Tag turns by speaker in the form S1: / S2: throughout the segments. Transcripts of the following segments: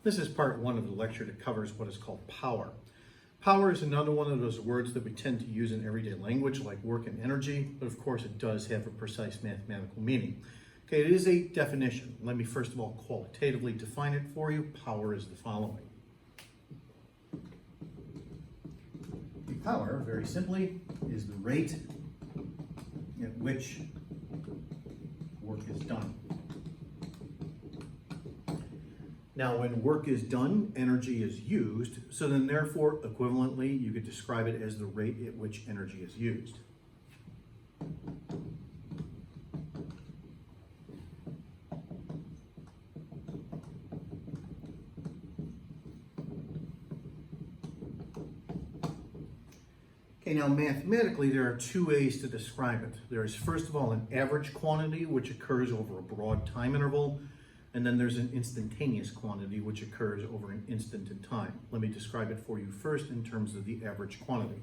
S1: This is part one of the lecture that covers what is called power. Power is another one of those words that we tend to use in everyday language like work and energy, but of course it does have a precise mathematical meaning. Okay, it is a definition. Let me first of all qualitatively define it for you. Power is the following. Power, very simply, is the rate at which work is done. Now, when work is done, energy is used, so then therefore, equivalently, you could describe it as the rate at which energy is used. Okay, now mathematically, there are two ways to describe it. There is, first of all, an average quantity, which occurs over a broad time interval, and then there's an instantaneous quantity, which occurs over an instant in time. Let me describe it for you first in terms of the average quantity.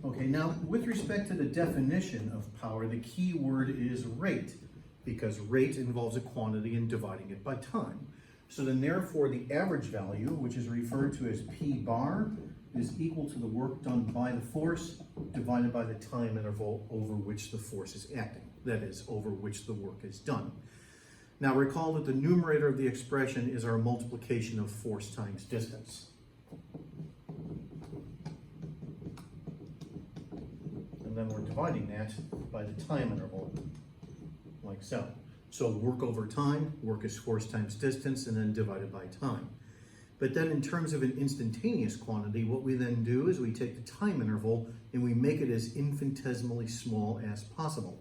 S1: Okay, now with respect to the definition of power, the key word is rate, because rate involves a quantity and dividing it by time. So then therefore the average value, which is referred to as P bar, is equal to the work done by the force divided by the time interval over which the force is acting, that is, over which the work is done. Now recall that the numerator of the expression is our multiplication of force times distance. And then we're dividing that by the time interval, like so. So work over time, work is force times distance, and then divided by time. But then in terms of an instantaneous quantity, what we then do is we take the time interval and we make it as infinitesimally small as possible.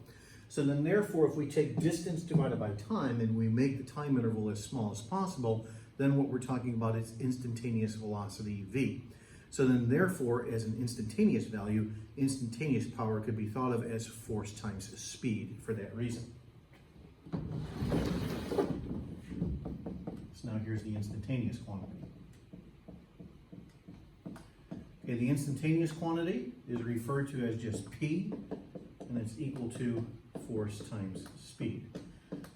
S1: So then therefore, if we take distance divided by time and we make the time interval as small as possible, then what we're talking about is instantaneous velocity v. So then therefore, as an instantaneous value, instantaneous power could be thought of as force times speed for that reason. So now here's the instantaneous quantity. Okay, the instantaneous quantity is referred to as just P, and it's equal to force times speed.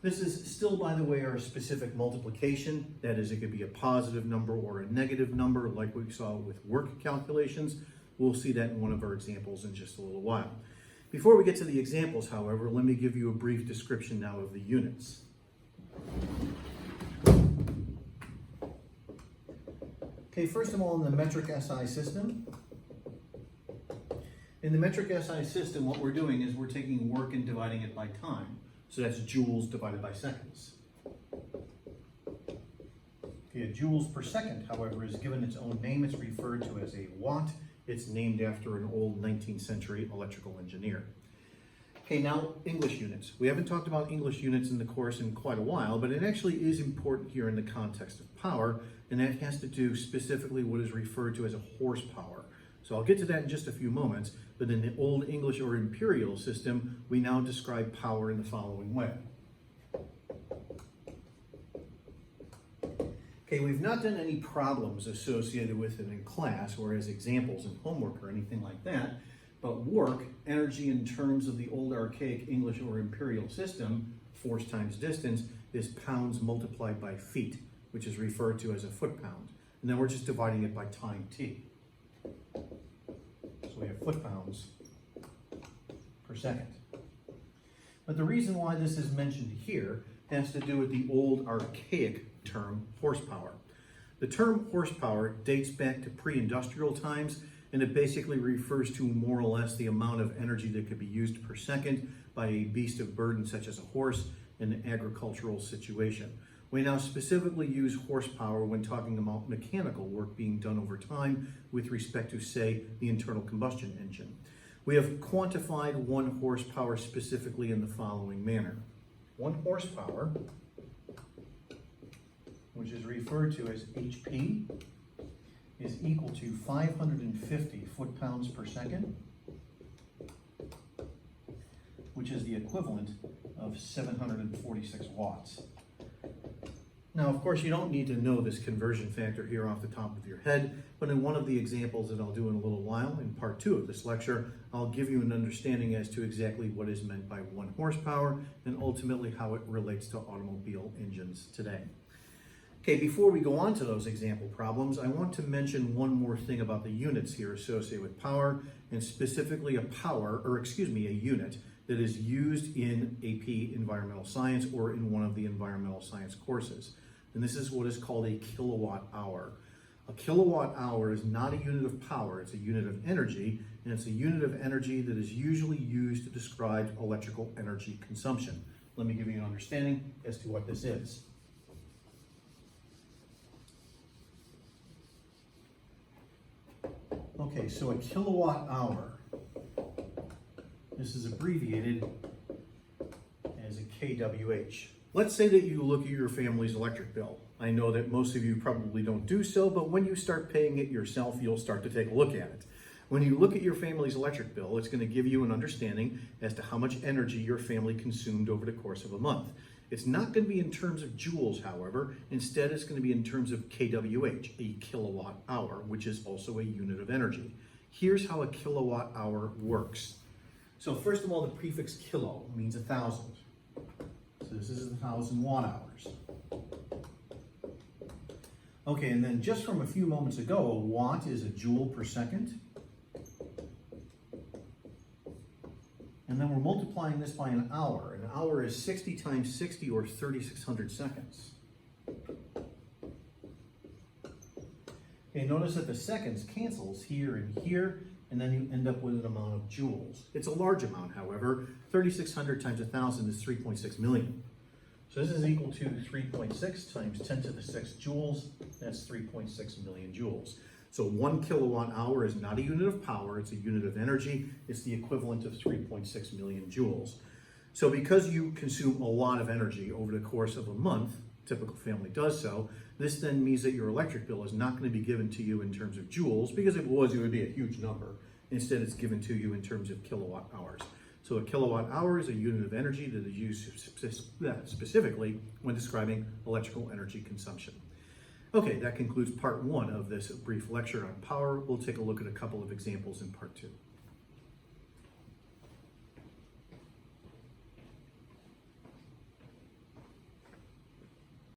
S1: This is still, by the way, our specific multiplication. That is, it could be a positive number or a negative number, like we saw with work calculations. We'll see that in one of our examples in just a little while. Before we get to the examples, however, let me give you a brief description now of the units. Okay, first of all, in the metric SI system. In the metric SI system, what we're doing is we're taking work and dividing it by time. So that's joules divided by seconds. Okay, a joules per second, however, is given its own name. It's referred to as a watt. It's named after an old 19th century electrical engineer. Okay, now English units. We haven't talked about English units in the course in quite a while, but it actually is important here in the context of power, and that has to do specifically what is referred to as a horsepower. So I'll get to that in just a few moments, but in the old English or imperial system, we now describe power in the following way. Okay, we've not done any problems associated with it in class or as examples in homework or anything like that, but work, energy in terms of the old archaic English or imperial system, force times distance, is pounds multiplied by feet, which is referred to as a foot-pound. And then we're just dividing it by time t. So we have foot-pounds per second. But the reason why this is mentioned here has to do with the old archaic term horsepower. The term horsepower dates back to pre-industrial times, and it basically refers to more or less the amount of energy that could be used per second by a beast of burden such as a horse in an agricultural situation. We now specifically use horsepower when talking about mechanical work being done over time with respect to, say, the internal combustion engine. We have quantified 1 horsepower specifically in the following manner. 1 horsepower, which is referred to as HP, is equal to 550 foot-pounds per second, which is the equivalent of 746 watts. Now, of course, you don't need to know this conversion factor here off the top of your head, but in one of the examples that I'll do in a little while, in part 2 of this lecture, I'll give you an understanding as to exactly what is meant by 1 horsepower and ultimately how it relates to automobile engines today. Okay, before we go on to those example problems, I want to mention one more thing about the units here associated with power, and specifically a unit that is used in AP Environmental Science or in one of the environmental science courses. And this is what is called a kilowatt hour. A kilowatt hour is not a unit of power, it's a unit of energy, and it's a unit of energy that is usually used to describe electrical energy consumption. Let me give you an understanding as to what this is. Okay, so a kilowatt hour, this is abbreviated as a kWh. Let's say that you look at your family's electric bill. I know that most of you probably don't do so, but when you start paying it yourself, you'll start to take a look at it. When you look at your family's electric bill, it's going to give you an understanding as to how much energy your family consumed over the course of a month. It's not going to be in terms of joules, however. Instead, it's going to be in terms of kWh, a kilowatt hour, which is also a unit of energy. Here's how a kilowatt hour works. So first of all, the prefix kilo means 1,000. So this is 1,000 watt hours. Okay, and then just from a few moments ago, a watt is a joule per second. And then we're multiplying this by an hour. An hour is 60 times 60 or 3,600 seconds. Okay, notice that the seconds cancels here and here, and then you end up with an amount of joules. It's a large amount, however. 3,600 times 1,000 is 3.6 million. So this is equal to 3.6 times 10 to the 6 joules. That's 3.6 million joules. So 1 kilowatt hour is not a unit of power, it's a unit of energy. It's the equivalent of 3.6 million joules. So because you consume a lot of energy over the course of a month, typical family does so, this then means that your electric bill is not going to be given to you in terms of joules, because if it was, it would be a huge number. Instead, it's given to you in terms of kilowatt hours. So a kilowatt hour is a unit of energy that is used specifically when describing electrical energy consumption. Okay, that concludes part 1 of this brief lecture on power. We'll take a look at a couple of examples in part 2.